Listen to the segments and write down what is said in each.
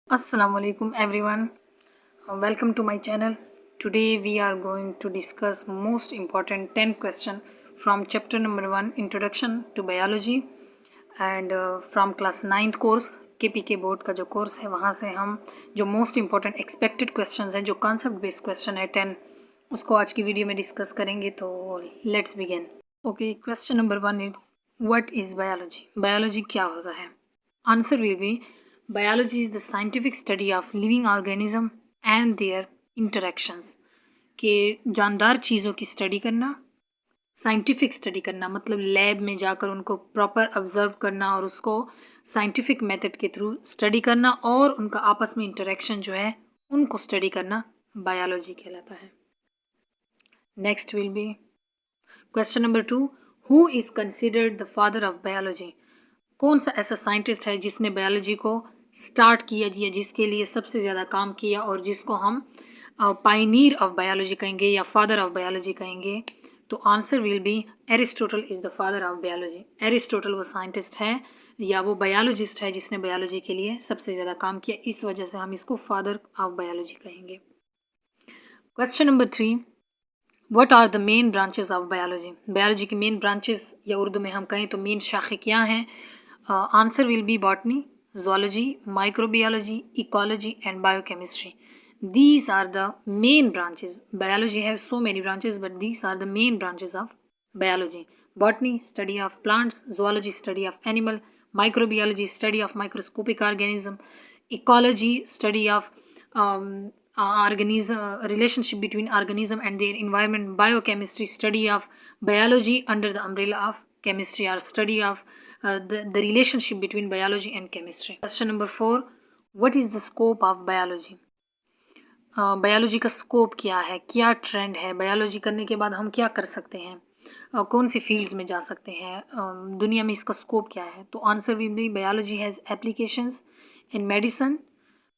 Assalamualaikum everyone. Welcome to my channel. Today we are going to discuss most important 10 question from chapter number 1 Introduction to Biology and from class 9th course KPK board का जो course है वहाँ से हम जो most important expected questions हैं जो concept based question है 10 उसको आज की वीडियो में डिस्कस करेंगे। तो let's begin. Okay, question number 1 is what is biology. Biology क्या होता है? Answer will be biology is the scientific study of living organism and their interactions. के जानदार चीज़ों की स्टडी करना, साइंटिफिक स्टडी करना मतलब लैब में जाकर उनको प्रॉपर ऑब्जर्व करना और उसको साइंटिफिक मेथड के थ्रू स्टडी करना और उनका आपस में इंटरेक्शन जो है उनको स्टडी करना बायोलॉजी कहलाता है। Next will be question number 2, who is considered the father of biology. कौन सा ऐसा साइंटिस्ट है जिसने बायोलॉजी को स्टार्ट किया या जिसके लिए सबसे ज़्यादा काम किया और जिसको हम पायनियर ऑफ बायोलॉजी कहेंगे या फादर ऑफ बायोलॉजी कहेंगे? तो answer will B Aristotle is the father of biology. Aristotle वो साइंटिस्ट है या वो बायोलॉजिस्ट है जिसने बायोलॉजी के लिए सबसे ज़्यादा काम किया, इस वजह से हम इसको फादर ऑफ बायोलॉजी कहेंगे। Question number 3, what are the main branches of biology. Biology की मेन ब्रांचेस या उर्दू में हम कहें तो मेन शाखें क्या हैं? Answer will B botany, zoology, microbiology, ecology and biochemistry. These are the main branches. Biology has so many branches, but these are the main branches of biology. Botany, study of plants. Zoology, study of animal. Microbiology, study of microscopic organism. Ecology, study of organism, relationship between organism and their environment. Biochemistry, study of biology under the umbrella of chemistry or study of the relationship between biology and chemistry. Question number 4, what is the scope of biology? Biology का scope क्या है, क्या trend है, biology करने के बाद हम क्या कर सकते हैं, कौन सी फील्ड्स में जा सकते हैं, दुनिया में इसका स्कोप क्या है? तो answer will be biology has applications in medicine.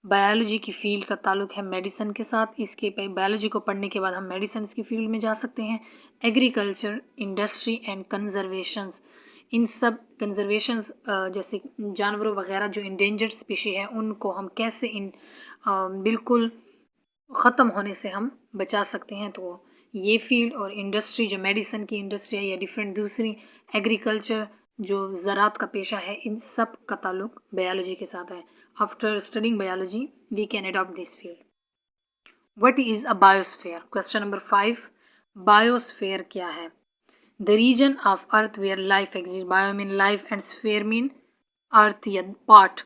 Biology की फील्ड का ताल्लुक है मेडिसन के साथ। इसके बायोलॉजी को पढ़ने के बाद हम मेडिसन की फील्ड में जा सकते हैं। एग्रीकल्चर, इंडस्ट्री एंड कंजर्वेशंस, इन सब कंजर्वेशंस जैसे जानवरों वगैरह जो इंडेंजर्ड स्पीशी है उनको हम कैसे बिल्कुल ख़त्म होने से हम बचा सकते हैं। तो ये फील्ड और इंडस्ट्री जो मेडिसन की इंडस्ट्री है या डिफरेंट दूसरी एग्रीकल्चर जो ज़रात का पेशा है, इन सब का ताल्लुक बायोलॉजी के साथ है। After studying biology we can adopt this field. What is a biosphere. Question number 5, biosphere क्या है? The region of earth where life exist. Bio mean life and sphere mean earth या पार्ट।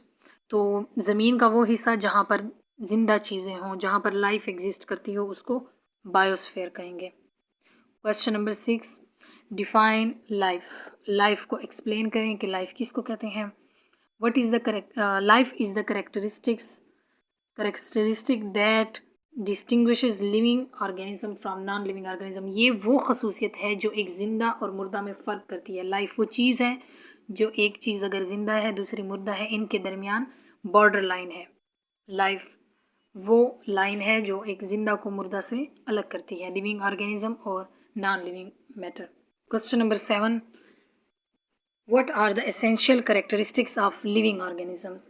तो ज़मीन का वो हिस्सा जहाँ पर जिंदा चीज़ें हों, जहाँ पर लाइफ एग्जिस्ट करती हो, उसको बायोस्फीयर कहेंगे। Question number 6, define life. Life को एक्सप्लेन करें कि लाइफ किसको कहते हैं। What is the life is the characteristic that distinguishes living organism from non living organism. ये वो खसूसियत है जो एक ज़िंदा और मुर्दा में फ़र्क करती है। लाइफ वो चीज़ है जो एक चीज़ अगर ज़िंदा है दूसरी मुर्दा है, इनके दरमियान बॉर्डर लाइन है। लाइफ वो लाइन है जो एक ज़िंदा को मुर्दा से अलग करती है, लिविंग ऑर्गेनिज्म और non living matter. Question number 7, what are the essential characteristics of living organisms.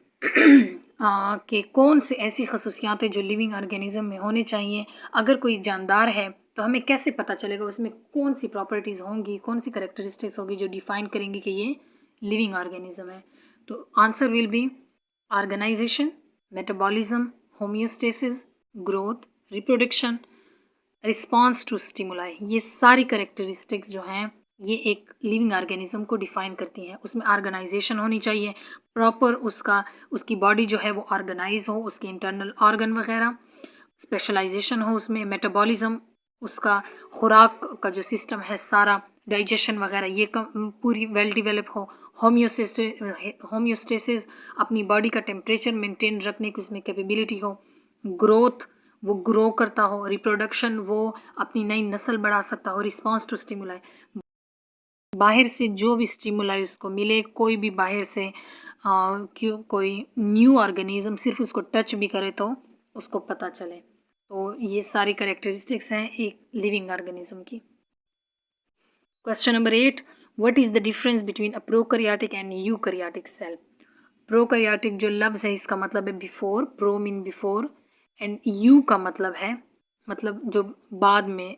कि कौन सी ऐसी खसूसियात जो लिविंग ऑर्गेनिज्म में होने चाहिए। अगर कोई जानदार है तो हमें कैसे पता चलेगा उसमें कौन सी प्रॉपर्टीज़ होंगी, कौन सी करेक्टरिस्टिक्स होगी जो डिफ़ाइन करेंगी कि ये लिविंग ऑर्गेनिज्म है। तो answer will be organisation, metabolism, homeostasis, growth, reproduction, response to stimuli. ये सारी करेक्टरिस्टिक्स जो हैं ये एक लिविंग ऑर्गेनिज्म को डिफ़ाइन करती हैं। उसमें ऑर्गेनाइजेशन होनी चाहिए, प्रॉपर उसकी बॉडी जो है वो ऑर्गेनाइज हो, उसके इंटरनल ऑर्गन वगैरह, स्पेशलाइजेशन हो उसमें, मेटाबॉलिज्म, उसका खुराक का जो सिस्टम है सारा, डाइजेशन वगैरह ये पूरी वेल डेवलप हो। होम्योस्टेसिस, अपनी बॉडी का टेम्परेचर मेंटेन रखने की उसमें कैपेबिलिटी हो। ग्रोथ, वो ग्रो करता हो। रिप्रोडक्शन, वो अपनी नई नस्ल बढ़ा सकता हो। रिस्पॉन्स टू स्टिमुलाई, बाहर से जो भी स्टिमुलाई उसको मिले, कोई भी बाहर से क्यों कोई न्यू ऑर्गेनिज्म सिर्फ उसको टच भी करे तो उसको पता चले। तो ये सारी करेक्टरिस्टिक्स हैं एक लिविंग ऑर्गेनिज्म की। Question number 8, what is the difference between a prokaryotic and eukaryotic cell. Prokaryotic जो लफ्ज़ है इसका मतलब है before, pro mean before and eu का मतलब है मतलब जो बाद में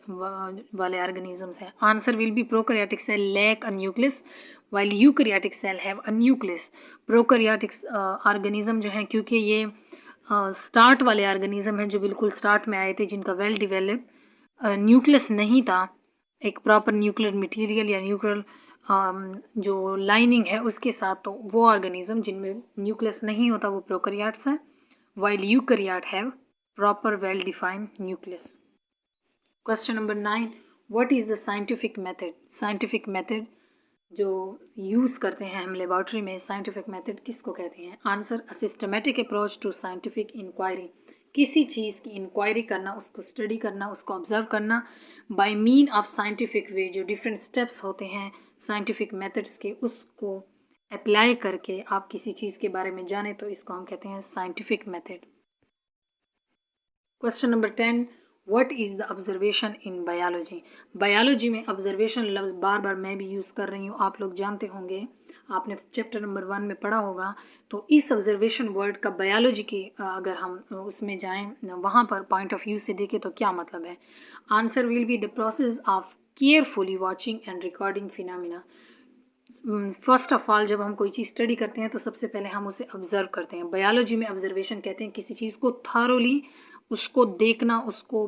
वाले ऑर्गेनिजम्स हैं. Answer will be prokaryotic cell lack a nucleus while eukaryotic cell have a nucleus. Prokaryotic organism जो है क्योंकि ये स्टार्ट वाले ऑर्गेनिज्म हैं जो बिल्कुल स्टार्ट में आए थे जिनका वेल डिवेलप न्यूक्लियस नहीं था, एक प्रॉपर न्यूक्लियर मटेरियल या न्यूक्लियर जो लाइनिंग है उसके साथ, तो वो ऑर्गेनिज्म जिनमें न्यूक्लियस नहीं होता वो प्रोकैरियोट्स हैं, while eukaryote have proper well defined nucleus. Question number 9, what is the scientific method. Scientific method जो यूज़ करते हैं हम लेबॉर्ट्री में, साइंटिफिक मेथड किसको कहते हैं. Answer a systematic approach to scientific inquiry. किसी चीज़ की इंक्वायरी करना, उसको स्टडी करना, उसको ऑब्जर्व करना by mean of scientific way. जो डिफरेंट स्टेप्स होते हैं साइंटिफिक मेथड्स के, उसको अप्लाई करके आप किसी चीज़ के बारे में जाने तो इसको हम कहते हैं scientific method. Question number 10, what is the observation in biology. Biology में ऑब्जर्वेशन लफ्ज़ बार बार मैं भी यूज़ कर रही हूँ, आप लोग जानते होंगे, आपने चैप्टर नंबर 1 में पढ़ा होगा. तो इस ऑब्जर्वेशन वर्ड का बायोलॉजी की अगर हम उसमें जाएं, वहाँ पर पॉइंट ऑफ व्यू से देखें तो क्या मतलब है. Answer will be the process of carefully watching and recording phenomena. First of all जब हम कोई चीज़ स्टडी करते हैं तो सबसे पहले हम उसे ऑब्जर्व करते हैं. बायोलॉजी में ऑब्जर्वेशन कहते हैं किसी चीज़ को थारोली उसको देखना, उसको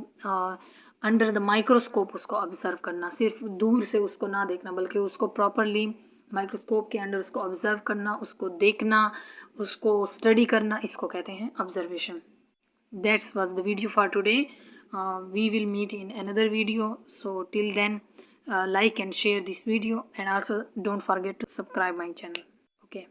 अंडर द माइक्रोस्कोप उसको ऑब्जर्व करना, सिर्फ दूर से उसको ना देखना बल्कि उसको प्रॉपरली माइक्रोस्कोप के अंडर उसको ऑब्जर्व करना, उसको देखना, उसको स्टडी करना, इसको कहते हैं observation. That's was the video for today. We will meet in another video. So till then, like and share this video, and also don't forget to subscribe my channel. Okay.